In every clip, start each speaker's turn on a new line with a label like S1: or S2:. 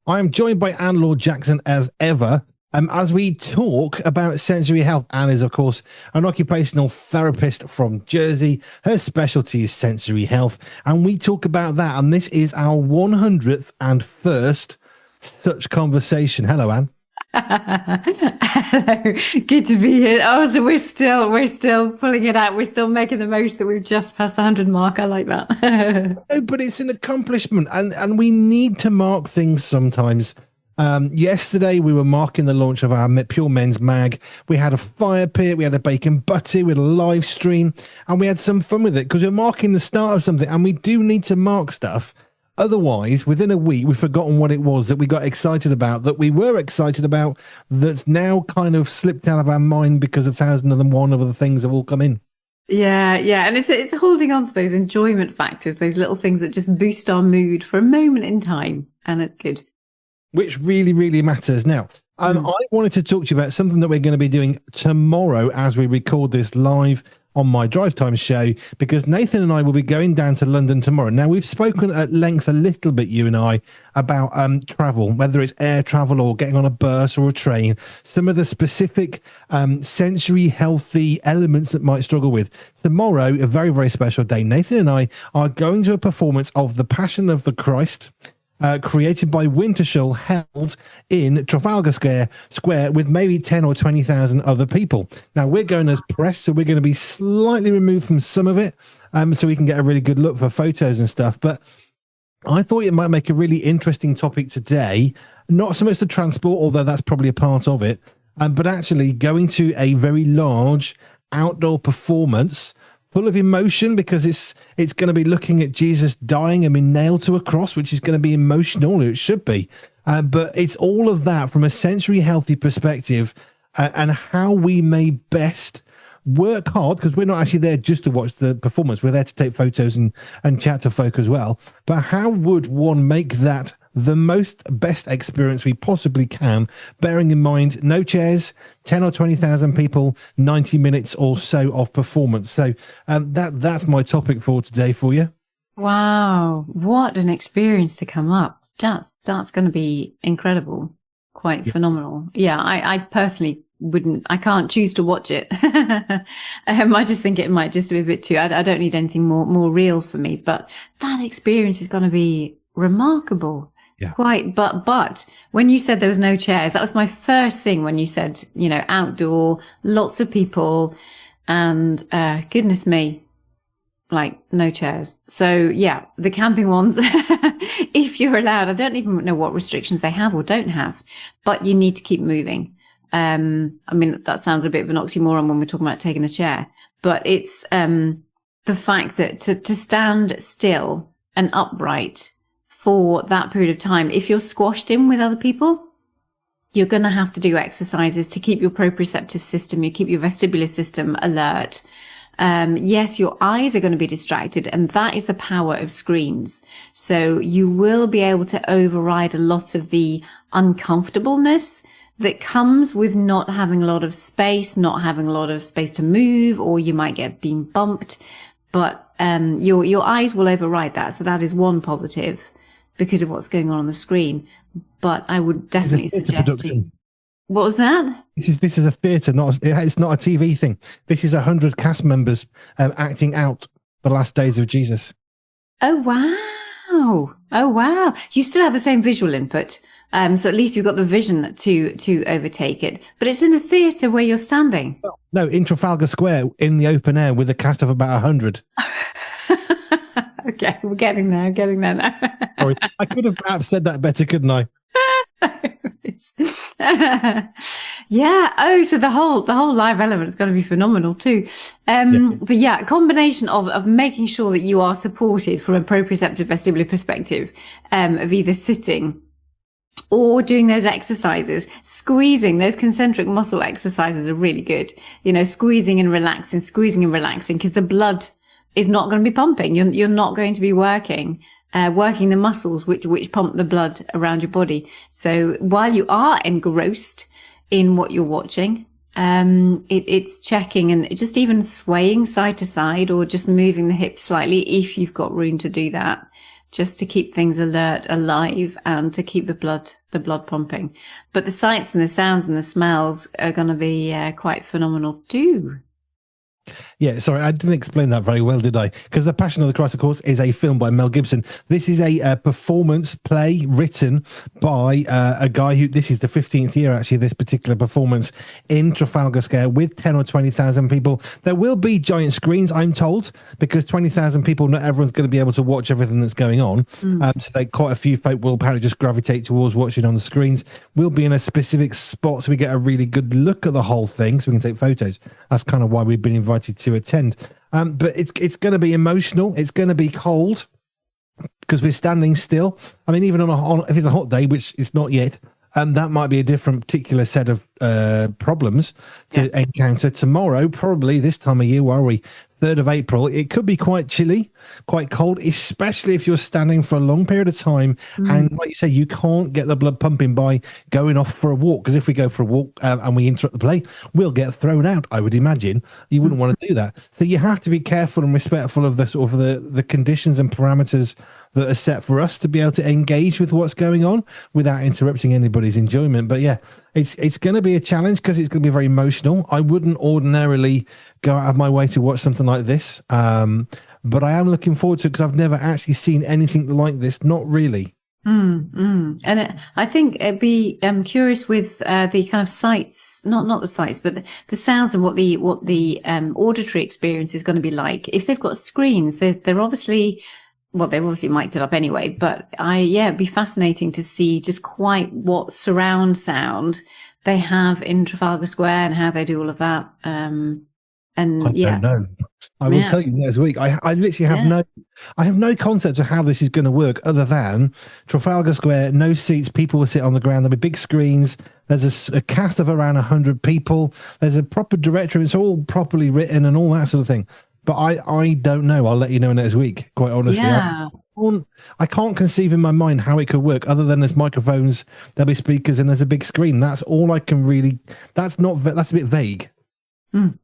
S1: I am joined by Laure Jackson as ever. As we talk about sensory health. Anne is, of course, an occupational therapist from Jersey. Her specialty is sensory health, and we talk about that. And this is our 100th and first such conversation. Hello, Anne.
S2: Hello, good to be here. Oh, so we're still pulling it out. We're still making the most that we've just passed the 100 mark. I like that.
S1: Oh, but it's an accomplishment, and we need to mark things sometimes. Yesterday, we were marking the launch of our Pure Men's Mag. We had a fire pit, we had a bacon butty, we had a live stream, and we had some fun with it because we're marking the start of something, and we do need to mark stuff. Otherwise, within a week, we've forgotten what it was that we got excited about, that we were excited about, that's now kind of slipped out of our mind because 1,001 other things have all come in.
S2: Yeah, and it's holding on to those enjoyment factors, those little things that just boost our mood for a moment in time, and it's good.
S1: Which really, really matters. Now, I wanted to talk to you about something that we're going to be doing tomorrow as we record this live on my Drive Time show, because Nathan and I will be going down to London tomorrow. Now, we've spoken at length a little bit, you and I, about travel, whether it's air travel or getting on a bus or a train, some of the specific sensory healthy elements that might struggle with. Tomorrow, a very, very special day. Nathan and I are going to a performance of The Passion of the Christ, created by Wintershall, held in Trafalgar Square with maybe 10 or 20,000 other people. Now, we're going as press, so we're going to be slightly removed from some of it, so we can get a really good look for photos and stuff. But I thought it might make a really interesting topic today, not so much the transport, although that's probably a part of it, but actually going to a very large outdoor performance full of emotion, because it's going to be looking at Jesus dying and being nailed to a cross, which is going to be emotional, or it should be. But it's all of that from a sensory healthy perspective, and how we may best work hard, because we're not actually there just to watch the performance. We're there to take photos and chat to folk as well. But how would one make that the best experience we possibly can, bearing in mind no chairs, 10 or 20,000 people, 90 minutes or so of performance. So that's my topic for today for you.
S2: Wow, what an experience to come up. That's going to be incredible, quite phenomenal. Yeah, I personally I can't choose to watch it. I just think it might just be a bit too, I don't need anything more real for me, but that experience is going to be remarkable.
S1: Yeah.
S2: Quite, but when you said there was no chairs, that was my first thing when you said, outdoor, lots of people, and goodness me, like no chairs. So yeah, the camping ones, if you're allowed, I don't even know what restrictions they have or don't have, but you need to keep moving. I mean, that sounds a bit of an oxymoron when we're talking about taking a chair, but it's the fact that to stand still and upright for that period of time, if you're squashed in with other people, you're going to have to do exercises to keep your proprioceptive system, you keep your vestibular system alert. Yes, your eyes are going to be distracted, and that is the power of screens. So you will be able to override a lot of the uncomfortableness that comes with not having a lot of space, not having a lot of space to move, or you might get being bumped. But your eyes will override that. So that is one positive, because of what's going on the screen. But I would definitely suggest you. What was that?
S1: This is a theatre, it's not a TV thing. This is 100 cast members acting out the last days of Jesus.
S2: Oh wow! You still have the same visual input, so at least you've got the vision to overtake it. But it's in a theatre where you're standing.
S1: No, in Trafalgar Square in the open air with a cast of about 100.
S2: Okay, we're getting there now.
S1: Sorry, I could have perhaps said that better, couldn't I?
S2: Yeah. Oh, so the whole live element is going to be phenomenal too. But yeah, a combination of making sure that you are supported from a proprioceptive vestibular perspective, of either sitting or doing those exercises, squeezing. Those concentric muscle exercises are really good. Squeezing and relaxing, because the blood is not going to be pumping. You're not going to be working the muscles which pump the blood around your body. So while you are engrossed in what you're watching, it's checking and just even swaying side to side, or just moving the hips slightly if you've got room to do that. just to keep things alert, alive, and to keep the blood pumping. But the sights and the sounds and the smells are going to be quite phenomenal too.
S1: Yeah, sorry, I didn't explain that very well, did I? Because The Passion of the Christ, of course, is a film by Mel Gibson. This is a performance play written by a guy who, this is the 15th year, actually, this particular performance in Trafalgar Square with 10 or 20,000 people. There will be giant screens, I'm told, because 20,000 people, not everyone's going to be able to watch everything that's going on. So quite a few folk will apparently just gravitate towards watching on the screens. We'll be in a specific spot so we get a really good look at the whole thing so we can take photos. That's kind of why we've been invited to attend. But it's going to be emotional. It's going to be cold because we're standing still. I mean, even on if it's a hot day, which it's not yet, that might be a different particular set of problems to encounter. Tomorrow, probably this time of year, where are we? 3rd of April, it could be quite chilly, quite cold, especially if you're standing for a long period of time. And like you say, you can't get the blood pumping by going off for a walk, because if we go for a walk and we interrupt the play, we'll get thrown out, I would imagine. You wouldn't want to do that. So you have to be careful and respectful of the sort of the conditions and parameters that are set for us to be able to engage with what's going on without interrupting anybody's enjoyment. But yeah, it's going to be a challenge because it's going to be very emotional. I wouldn't ordinarily go out of my way to watch something like this, but I am looking forward to it because I've never actually seen anything like this. Not really.
S2: And I think it'd be curious with the kind of sights, not the sights, but the sounds and what the auditory experience is going to be like. If they've got screens, they're obviously. Well, they've obviously mic'd it up anyway, but it'd be fascinating to see just quite what surround sound they have in Trafalgar Square and how they do all of that. I don't
S1: know. I will tell you next week. I literally have I have no concept of how this is going to work other than Trafalgar Square, no seats, people will sit on the ground. There'll be big screens. There's a cast of around 100 people. There's a proper director. It's all properly written and all that sort of thing. But I don't know. I'll let you know next week, quite honestly.
S2: Yeah.
S1: I can't conceive in my mind how it could work other than there's microphones, there'll be speakers, and there's a big screen. That's all I can really... That's a bit vague.
S2: And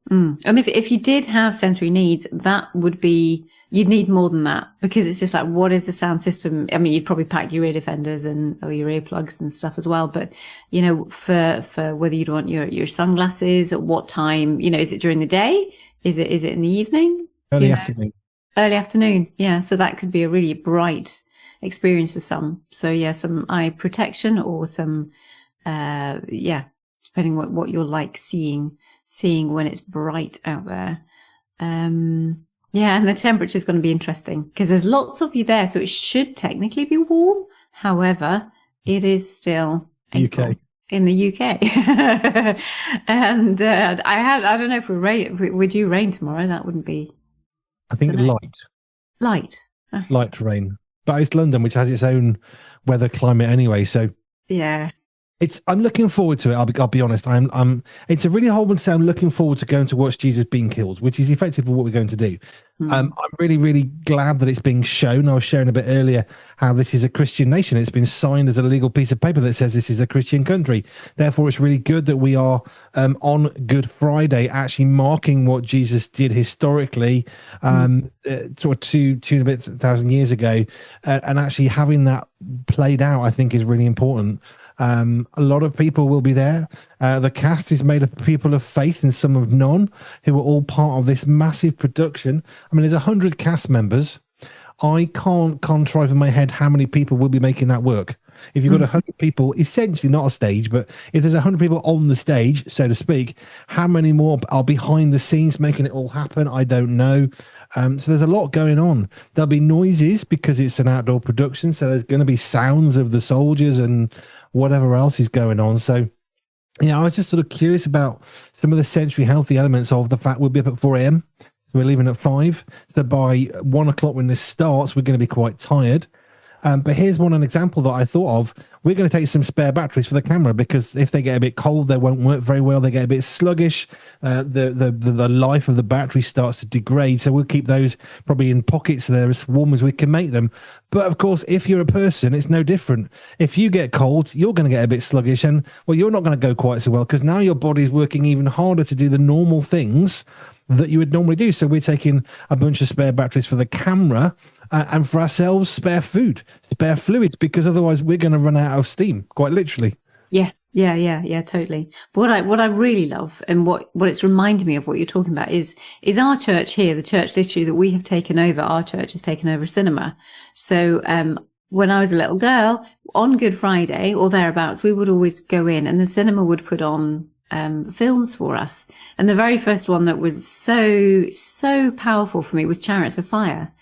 S2: if you did have sensory needs, that would be... You'd need more than that, because it's just like, what is the sound system? I mean, you'd probably pack your ear defenders or your earplugs and stuff as well. But, for whether you'd want your sunglasses, at what time, is it during the day? Is it in the evening?
S1: Early afternoon.
S2: Early afternoon, yeah. So that could be a really bright experience for some. So yeah, some eye protection or some, depending what you're like seeing when it's bright out there. And the temperature is going to be interesting because there's lots of you there, so it should technically be warm. However, it is still April. UK. In the UK. And I don't know if we do rain tomorrow. That wouldn't be...
S1: I think light.
S2: Okay.
S1: Light rain. But it's London, which has its own weather climate anyway. So yeah. I'm looking forward to it. I'll be honest. It's a really horrible to say I'm looking forward to going to watch Jesus being killed, which is effectively what we're going to do. I'm really, really glad that it's being shown. I was sharing a bit earlier how this is a Christian nation. It's been signed as a legal piece of paper that says this is a Christian country. Therefore, it's really good that we are on Good Friday actually marking what Jesus did historically sort of two and a bit thousand years ago, and actually having that played out, I think, is really important. A lot of people will be there. The cast is made of people of faith and some of none, who are all part of this massive production. I mean, there's 100 cast members. I can't contrive in my head how many people will be making that work. If you've got 100 people, essentially not a stage, but if there's 100 people on the stage, so to speak, how many more are behind the scenes making it all happen? I don't know. So there's a lot going on. There'll be noises because it's an outdoor production, so there's going to be sounds of the soldiers and whatever else is going on. So, I was just sort of curious about some of the sensory healthy elements of the fact we'll be up at 4 a.m. We're leaving at 5. So by 1 o'clock when this starts, we're going to be quite tired. But here's an example that I thought of. We're going to take some spare batteries for the camera because if they get a bit cold, they won't work very well. They get a bit sluggish. The life of the battery starts to degrade. So we'll keep those probably in pockets so they're as warm as we can make them. But of course, if you're a person, it's no different. If you get cold, you're going to get a bit sluggish and, well, you're not going to go quite so well because now your body's working even harder to do the normal things that you would normally do. So we're taking a bunch of spare batteries for the camera and for ourselves, spare food, spare fluids, because otherwise we're going to run out of steam, quite literally.
S2: Yeah, totally. But what I really love, and what it's reminded me of what you're talking about is our church here, the church literally that we have taken over. Our church has taken over a cinema. So when I was a little girl, on Good Friday or thereabouts, we would always go in, and the cinema would put on films for us. And the very first one that was so powerful for me was Chariots of Fire.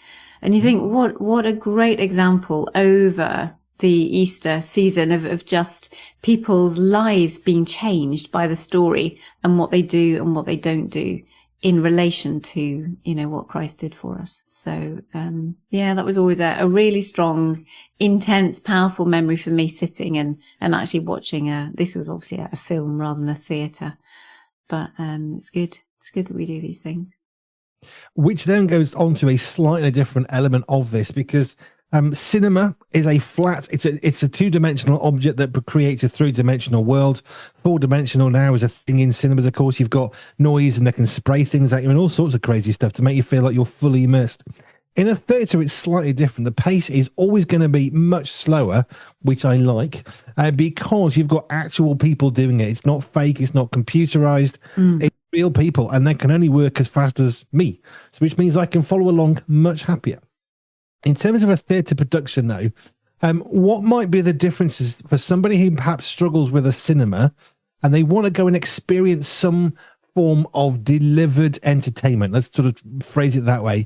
S2: And you think, what a great example over the Easter season of just people's lives being changed by the story and what they do and what they don't do in relation to, what Christ did for us. So, that was always a really strong, intense, powerful memory for me, sitting and actually watching this was obviously a film rather than a theatre, but it's good. It's good that we do these things.
S1: Which then goes on to a slightly different element of this, because cinema is a flat, it's a two-dimensional object that creates a three-dimensional world. Four-dimensional now is a thing in cinemas. Of course, you've got noise and they can spray things at you and all sorts of crazy stuff to make you feel like you're fully immersed. In a theatre, it's slightly different. The pace is always going to be much slower, which I like, because you've got actual people doing it. It's not fake. It's not computerized. It's real people, and they can only work as fast as me, so which means I can follow along much happier. In terms of a theatre production, though, what might be the differences for somebody who perhaps struggles with a cinema and they want to go and experience some form of delivered entertainment? Let's sort of phrase it that way.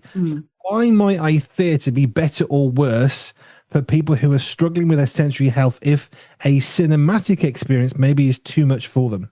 S1: Why might a theatre be better or worse for people who are struggling with their sensory health if a cinematic experience maybe is too much for them?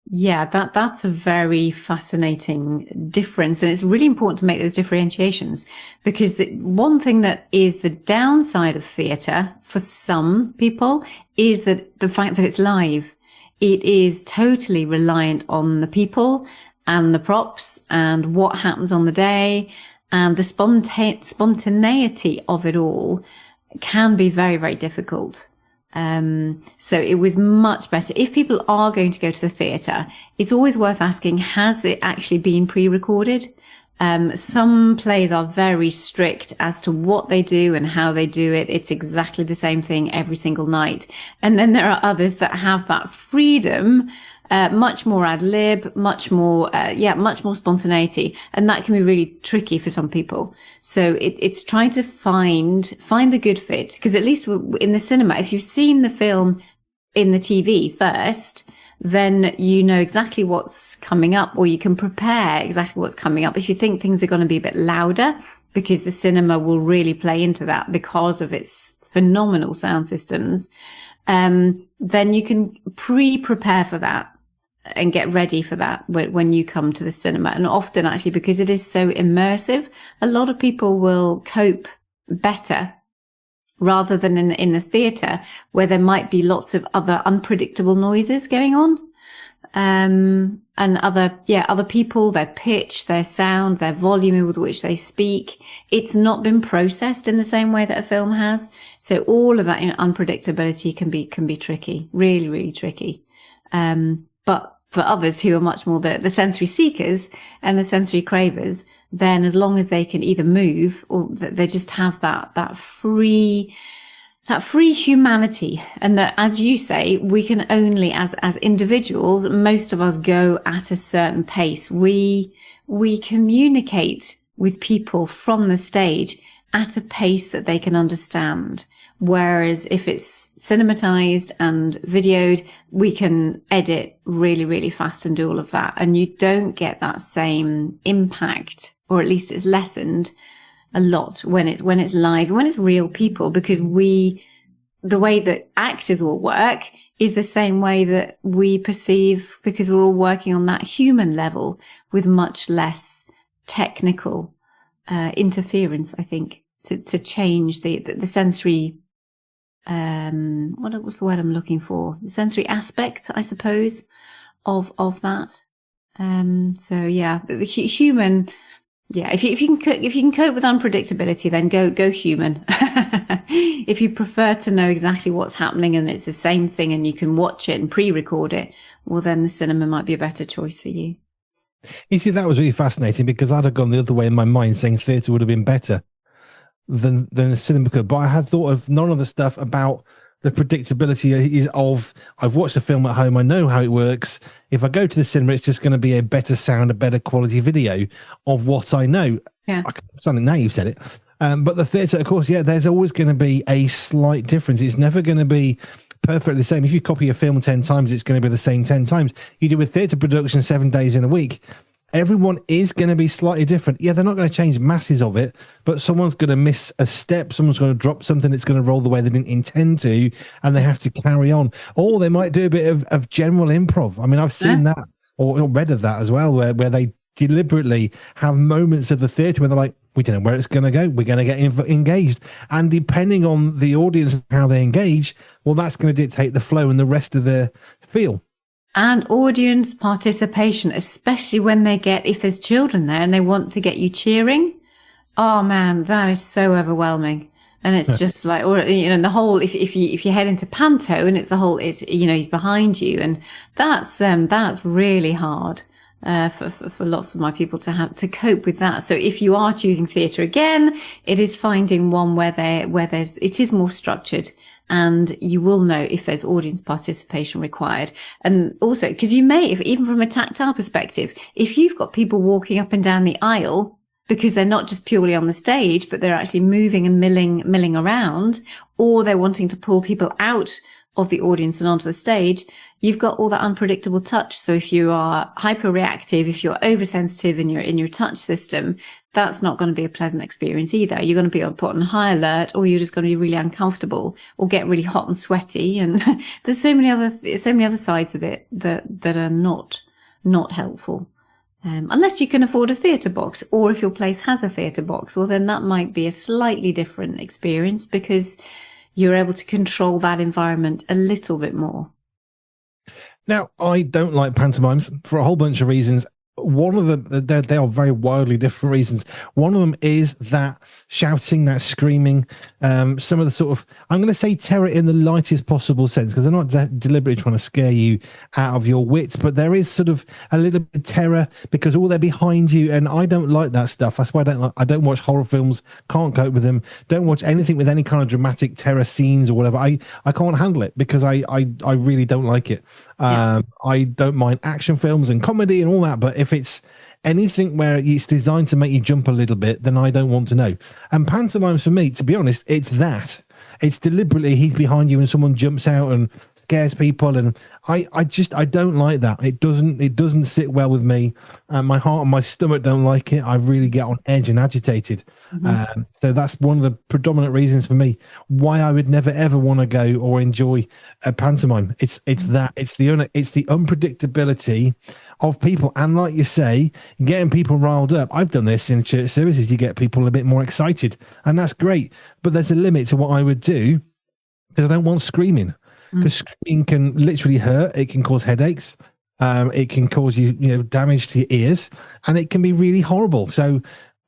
S2: Yeah, that's a very fascinating difference. And it's really important to make those differentiations, because the one thing that is the downside of theatre for some people is that the fact that it's live. It is totally reliant on the people and the props and what happens on the day, and the spontaneity of it all can be very, very difficult. So it was much better. If people are going to go to the theatre, it's always worth asking, has it actually been pre-recorded? Some plays are very strict as to what they do and how they do it. It's exactly the same thing every single night. And then there are others that have that freedom, much more ad lib, much more spontaneity. And that can be really tricky for some people. So it's trying to find the good fit, because at least in the cinema, if you've seen the film in the TV first, then you know exactly what's coming up, or you can prepare exactly what's coming up. If you think things are going to be a bit louder, because the cinema will really play into that because of its phenomenal sound systems, then you can prepare for that and get ready for that when you come to the cinema. And often, actually, because it is so immersive, a lot of people will cope better rather than in a theatre where there might be lots of other unpredictable noises going on. And other people, their pitch, their sound, their volume with which they speak. It's not been processed in the same way that a film has. So all of that unpredictability can be tricky, really, really tricky. But for others who are much more the sensory seekers and the sensory cravers, then as long as they can either move or they just have that free humanity, and that, as you say, we can only, as individuals, most of us go at a certain pace. We communicate with people from the stage at a pace that they can understand. Whereas if it's cinematized and videoed, we can edit really, really fast and do all of that. And you don't get that same impact, or at least it's lessened a lot when it's live and when it's real people, because the way that actors will work is the same way that we perceive, because we're all working on that human level with much less technical interference, I think, to change the sensory, what's the word I'm looking for? The sensory aspect, I suppose, of that. So yeah, the human. Yeah, if you can cope with unpredictability, then go human. If you prefer to know exactly what's happening and it's the same thing and you can watch it and pre-record it, well, then the cinema might be a better choice for you.
S1: You see, that was really fascinating, because I'd have gone the other way in my mind, saying theatre would have been better. than a cinema could. But I had thought of none of the stuff about the predictability is of I've watched a film at home, I know how it works. If I go to the cinema, it's just going to be a better sound, a better quality video of what I know.
S2: Yeah.
S1: Something now you've said it. But the theatre, of course, yeah, there's always going to be a slight difference. It's never going to be perfectly the same. If you copy a film 10 times, it's going to be the same 10 times. You do a theatre production 7 days in a week, everyone is going to be slightly different. Yeah, they're not going to change masses of it, but someone's going to miss a step. Someone's going to drop something that's going to roll the way they didn't intend to, and they have to carry on. Or they might do a bit of general improv. I mean, I've seen that or read of that as well, where they deliberately have moments of the theatre where they're like, we don't know where it's going to go. We're going to get engaged. And depending on the audience and how they engage, well, that's going to dictate the flow and the rest of the feel.
S2: And audience participation, especially when if there's children there and they want to get you cheering. Oh man, that is so overwhelming. And it's just like, or, the whole, if you head into panto and he's behind you, and that's really hard. For lots of my people to have to cope with that. So if you are choosing theatre again, it is finding one where it is more structured, and you will know if there's audience participation required. And also, because you may, even from a tactile perspective, if you've got people walking up and down the aisle because they're not just purely on the stage, but they're actually moving and milling around, or they're wanting to pull people out of the audience and onto the stage, you've got all that unpredictable touch. So if you are hyperreactive, if you're oversensitive in your touch system, that's not going to be a pleasant experience either. You're going to be put on high alert, or you're just going to be really uncomfortable or get really hot and sweaty. And there's so many other sides of it that are not helpful. Unless you can afford a theatre box, or if your place has a theatre box, well, then that might be a slightly different experience because you're able to control that environment a little bit more.
S1: Now, I don't like pantomimes for a whole bunch of reasons. One of them, they are very wildly different reasons. One of them is that shouting, that screaming, some of the sort of, I'm going to say terror in the lightest possible sense, because they're not deliberately trying to scare you out of your wits, but there is sort of a little bit of terror because they're behind you, and I don't like that stuff. That's why I don't watch horror films, can't cope with them, don't watch anything with any kind of dramatic terror scenes or whatever. I can't handle it because I really don't like it. I don't mind action films and comedy and all that, but if it's anything where it's designed to make you jump a little bit, then I don't want to know. And pantomimes, for me, to be honest, it's that. It's deliberately he's behind you and someone jumps out and scares people, and I don't like that. It doesn't sit well with me. My heart and my stomach don't like it. I really get on edge and agitated. Mm-hmm. So that's one of the predominant reasons for me why I would never ever want to go or enjoy a pantomime. It's the unpredictability of people, and like you say, getting people riled up. I've done this in church services. You get people a bit more excited, and that's great. But there's a limit to what I would do, because I don't want screaming. Because screaming can literally hurt. It can cause headaches. It can cause you damage to your ears, and it can be really horrible. So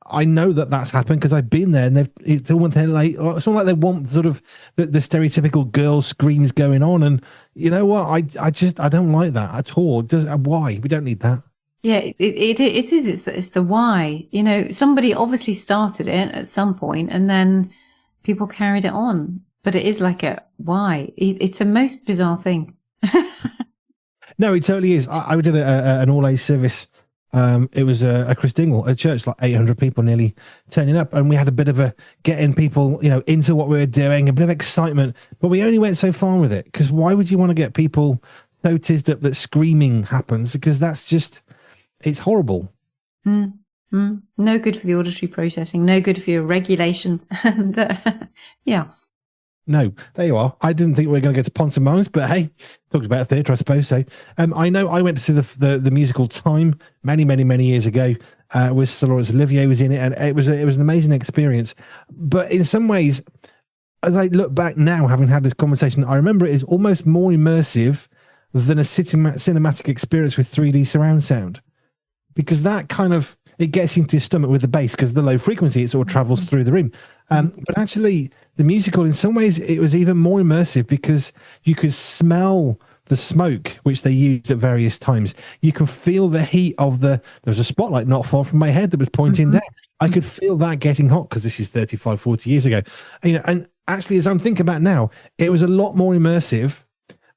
S1: I know that's happened because I've been there, and it's almost like they want sort of the stereotypical girl screams going on, and you know what? I don't like that at all. Why? We don't need that.
S2: Yeah, it is. It's the why. Somebody obviously started it at some point, and then people carried it on. But it is like a why. It's a most bizarre thing.
S1: No, it totally is. I did an all-age service. It was a Christingle, a church, like 800 people nearly turning up. And we had a bit of a getting people, into what we were doing, a bit of excitement. But we only went so far with it, because why would you want to get people so tizzed up that screaming happens? Because it's horrible.
S2: No good for the auditory processing, no good for your regulation. And yes.
S1: No, there you are. I didn't think we were going to get to pantomimes, but hey, talked about theatre, I suppose. So, I know I went to see the musical Time many years ago with Sir Laurence Olivier was in it, and it was an amazing experience. But in some ways, as I look back now, having had this conversation, I remember it is almost more immersive than a cinematic experience with 3D surround sound, because that kind of it gets into your stomach with the bass, because the low frequency, it sort of travels through the room. But actually, the musical, in some ways, it was even more immersive because you could smell the smoke, which they used at various times. You can feel the heat of there was a spotlight not far from my head that was pointing down. I could feel that getting hot because this is 35, 40 years ago. And actually, as I'm thinking about now, it was a lot more immersive.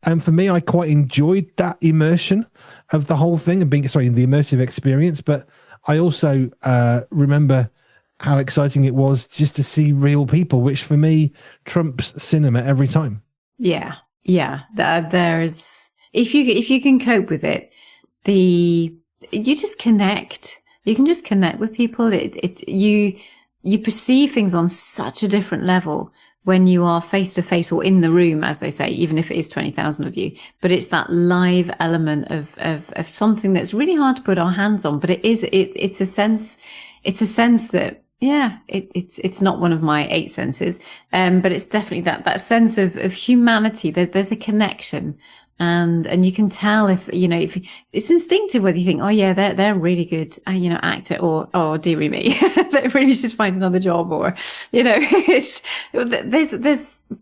S1: And for me, I quite enjoyed that immersion of the whole thing and the immersive experience. But I also remember how exciting it was just to see real people, which for me trumps cinema every time.
S2: Yeah. There's if you can cope with it, you just connect. You can just connect with people. You perceive things on such a different level when you are face to face or in the room, as they say, even if it is 20,000 of you. But it's that live element of something that's really hard to put our hands on. But it's a sense that, yeah, it's not one of my 8 senses, but it's definitely that sense of humanity. There's a connection, and you can tell if it's instinctive whether you think, oh yeah, they're really good, actor, or oh dearie me, they really should find another job, or there's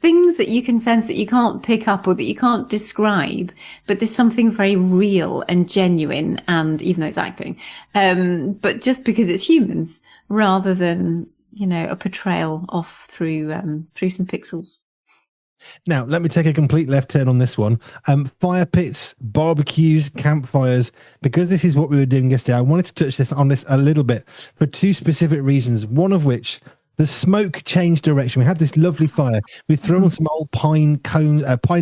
S2: things that you can sense that you can't pick up or that you can't describe, but there's something very real and genuine, and even though it's acting, but just because it's humans rather than a portrayal off through some pixels.
S1: Now, let me take a complete left turn on this one. Fire pits, barbecues, campfires, because this is what we were doing yesterday. I wanted to touch on this a little bit for 2 specific reasons. One of which, the smoke changed direction. We had this lovely fire. We threw on some old pine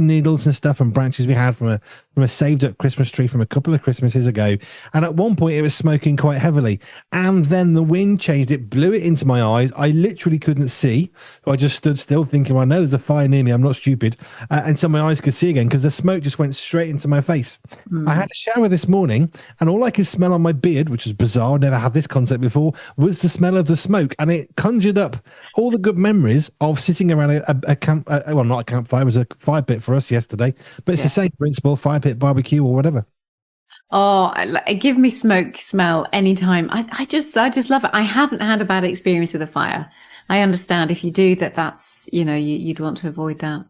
S1: needles and stuff and branches we had from a saved up Christmas tree from a couple of Christmases ago. And at one point it was smoking quite heavily. And then the wind changed. It blew it into my eyes. I literally couldn't see. So I just stood still thinking, well, I know there's a fire near me. I'm not stupid. Until my eyes could see again because the smoke just went straight into my face. I had a shower this morning and all I could smell on my beard, which was bizarre, never had this concept before, was the smell of the smoke. And it conjured up all the good memories of sitting around a camp, well, not a campfire, it was a fire pit for us yesterday, but it's the same principle, fire pit, barbecue, or whatever.
S2: Oh, give me smoke smell anytime. I just love it. I haven't had a bad experience with a fire. I understand if you do that's, you'd want to avoid that,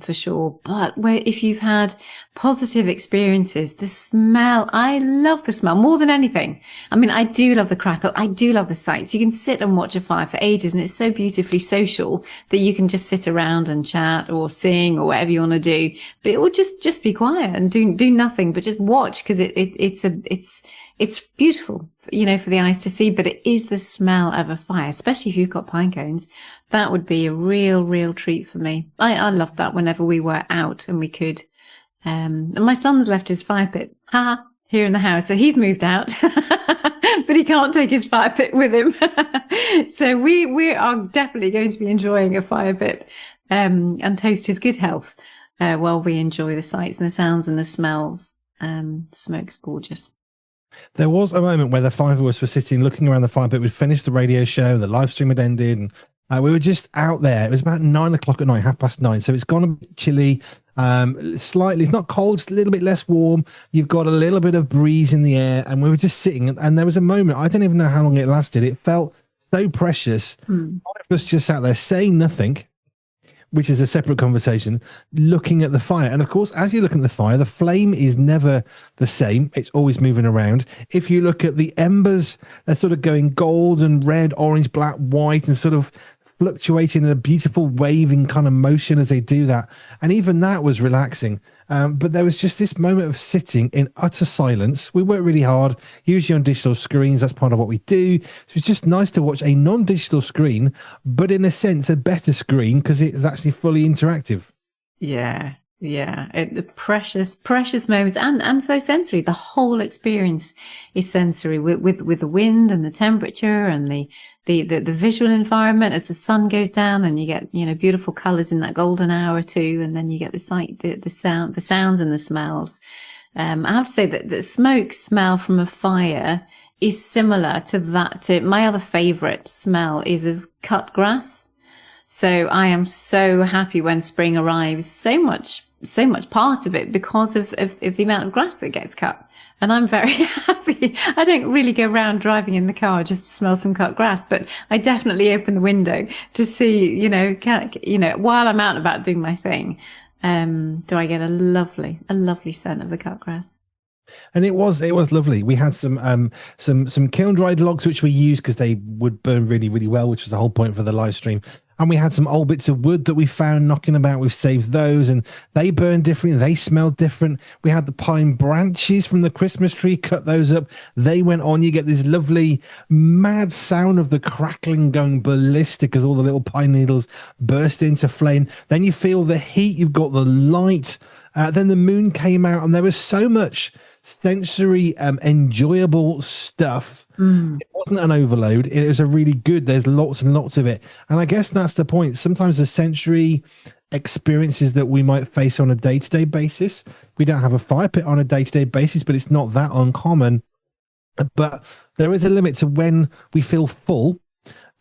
S2: for sure. But if you've had positive experiences, the smell, I love the smell more than anything. I mean, I do love the crackle. I do love the sights. You can sit and watch a fire for ages and it's so beautifully social that you can just sit around and chat or sing or whatever you want to do, but it will just be quiet and do nothing, but just watch because it's beautiful, for the eyes to see, but it is the smell of a fire, especially if you've got pine cones. That would be a real treat for me. I loved that whenever we were out and we could. And my son's left his fire pit here in the house, so he's moved out, but he can't take his fire pit with him. So we are definitely going to be enjoying a fire pit and toast his good health while we enjoy the sights and the sounds and the smells. Smoke's gorgeous.
S1: There was a moment where the 5 of us were sitting looking around the fire pit. We'd finished the radio show, the live stream had ended, and we were just out there. It was about 9 o'clock at night, 9:30. So it's gone a bit chilly, slightly, it's not cold, it's a little bit less warm. You've got a little bit of breeze in the air, and we were just sitting, and there was a moment, I don't even know how long it lasted. It felt so precious. All of us just sat there saying nothing, which is a separate conversation, looking at the fire. And of course, as you look at the fire, the flame is never the same. It's always moving around. If you look at the embers, they're sort of going gold and red, orange, black, white, and sort of fluctuating in a beautiful waving kind of motion as they do that. And even that was relaxing. But there was just this moment of sitting in utter silence. We work really hard, usually on digital screens. That's part of what we do. So it's just nice to watch a non-digital screen, but in a sense, a better screen because it's actually fully interactive.
S2: Yeah. The precious moments and so sensory. The whole experience is sensory with the wind and the temperature and the visual environment as the sun goes down and you get, beautiful colors in that golden hour too. And then you get the sight, the sound, the sounds and the smells. I have to say that the smoke smell from a fire is similar to my other favorite smell is of cut grass. So I am so happy when spring arrives, so much part of it because of the amount of grass that gets cut. And I'm very happy. I don't really go around driving in the car just to smell some cut grass, but I definitely open the window to see, while I'm out and about doing my thing, do I get a lovely scent of the cut grass.
S1: And it was lovely. We had some kiln dried logs which we used because they would burn really, really well, which was the whole point for the live stream. And we had some old bits of wood that we found knocking about. We've saved those, and they burned differently. They smelled different. We had the pine branches from the Christmas tree, cut those up. They went on. You get this lovely mad sound of the crackling going ballistic as all the little pine needles burst into flame. Then you feel the heat. You've got the light. Then the moon came out, and there was so much sensory, enjoyable stuff. It wasn't an overload. It was a really good. There's lots and lots of it, and I guess that's the point. Sometimes the sensory experiences that we might face on a day-to-day basis, we don't have a fire pit on a day-to-day basis, but it's not that uncommon. But there is a limit to when we feel full,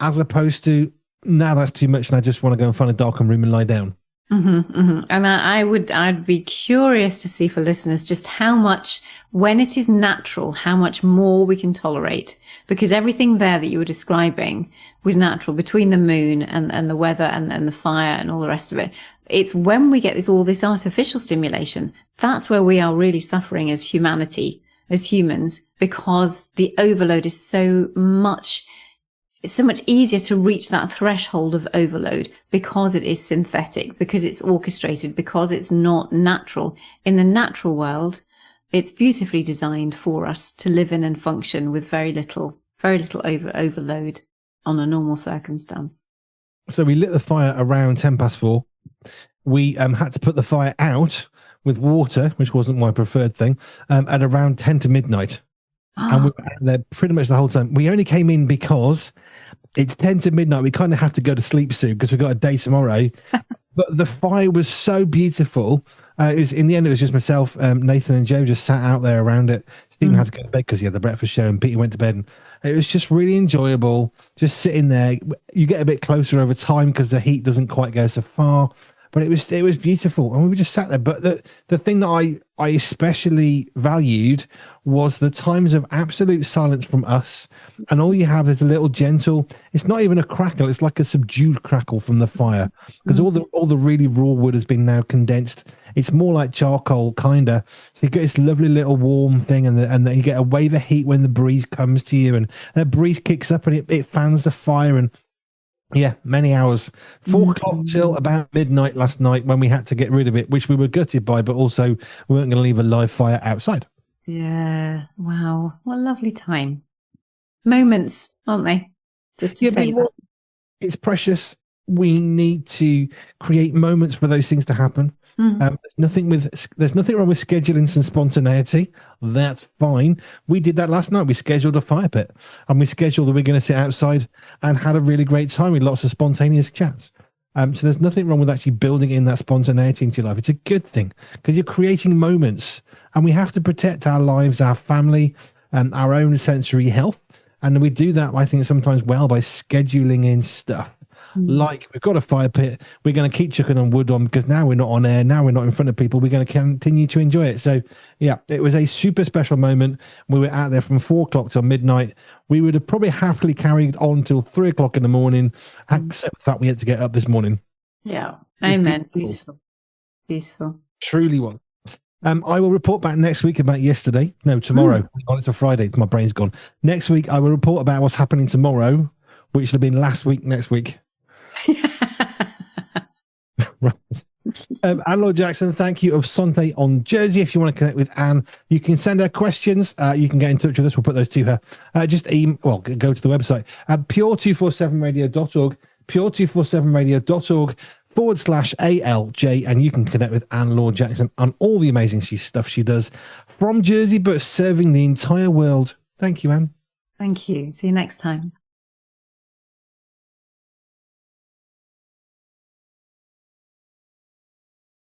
S1: as opposed to now that's too much, and I just want to go and find a darkened room and lie down.
S2: And I'd be curious to see for listeners just how much, when it is natural, how much more we can tolerate, because everything there that you were describing was natural between the moon and the weather and the fire and all the rest of it. It's when we get all this artificial stimulation, that's where we are really suffering as humanity, as humans, because the overload is it's so much easier to reach that threshold of overload because it is synthetic, because it's orchestrated, because it's not natural. In the natural world, it's beautifully designed for us to live in and function with very little overload on a normal circumstance.
S1: So we lit the fire around 4:10. We had to put the fire out with water, which wasn't my preferred thing, at around 10 to midnight. And we were out there pretty much the whole time. We only came in because it's 10 to midnight. We kind of have to go to sleep soon because we've got a day tomorrow. But the fire was so beautiful. In the end, it was just myself, Nathan and Joe just sat out there around it. Stephen had to go to bed because he had the breakfast show, and Peter went to bed. And it was just really enjoyable just sitting there. You get a bit closer over time because the heat doesn't quite go so far. But it was beautiful, and we just sat there. But the thing that I especially valued was the times of absolute silence from us, and all you have is a little gentle. It's not even a crackle; it's like a subdued crackle from the fire, because all the really raw wood has been now condensed. It's more like charcoal, kinda. So you get this lovely little warm thing, and then you get a wave of heat when the breeze comes to you, and that breeze kicks up and it fans the fire. And yeah, many hours. 4:00 till about midnight last night when we had to get rid of it, which we were gutted by, but also we weren't going to leave a live fire outside.
S2: Yeah. Wow. What a lovely time. Moments, aren't they? Just to say that.
S1: It's precious. We need to create moments for those things to happen. There's nothing wrong with scheduling some spontaneity. That's fine. We did that last night. We scheduled a fire pit, and we scheduled that we're going to sit outside and had a really great time with lots of spontaneous chats. So there's nothing wrong with actually building in that spontaneity into your life. It's a good thing because you're creating moments, and we have to protect our lives, our family, and our own sensory health. And we do that, I think, sometimes well by scheduling in stuff. Like we've got a fire pit, we're going to keep chucking on wood on because now we're not on air, now we're not in front of people, we're going to continue to enjoy it. So yeah, it was a super special moment. We were out there from 4:00 till midnight. We would have probably happily carried on till 3:00 in the morning, except the fact we had to get up this morning.
S2: Yeah, amen. Beautiful.
S1: Truly one. I will report back next week about yesterday. No, tomorrow. Oh, it's a Friday. My brain's gone. Next week, I will report about what's happening tomorrow, which will have been last week, next week. Right. Anne Laure Jackson, thank you, of Sante on Jersey. If you want to connect with Anne, you can send her questions. You can get in touch with us. We'll put those to her. Just go to the website at pure247radio.org, pure247radio.org/ALJ, and you can connect with Anne Laure Jackson on all the amazing stuff she does from Jersey, but serving the entire world. Thank you, Anne.
S2: Thank you. See you next time.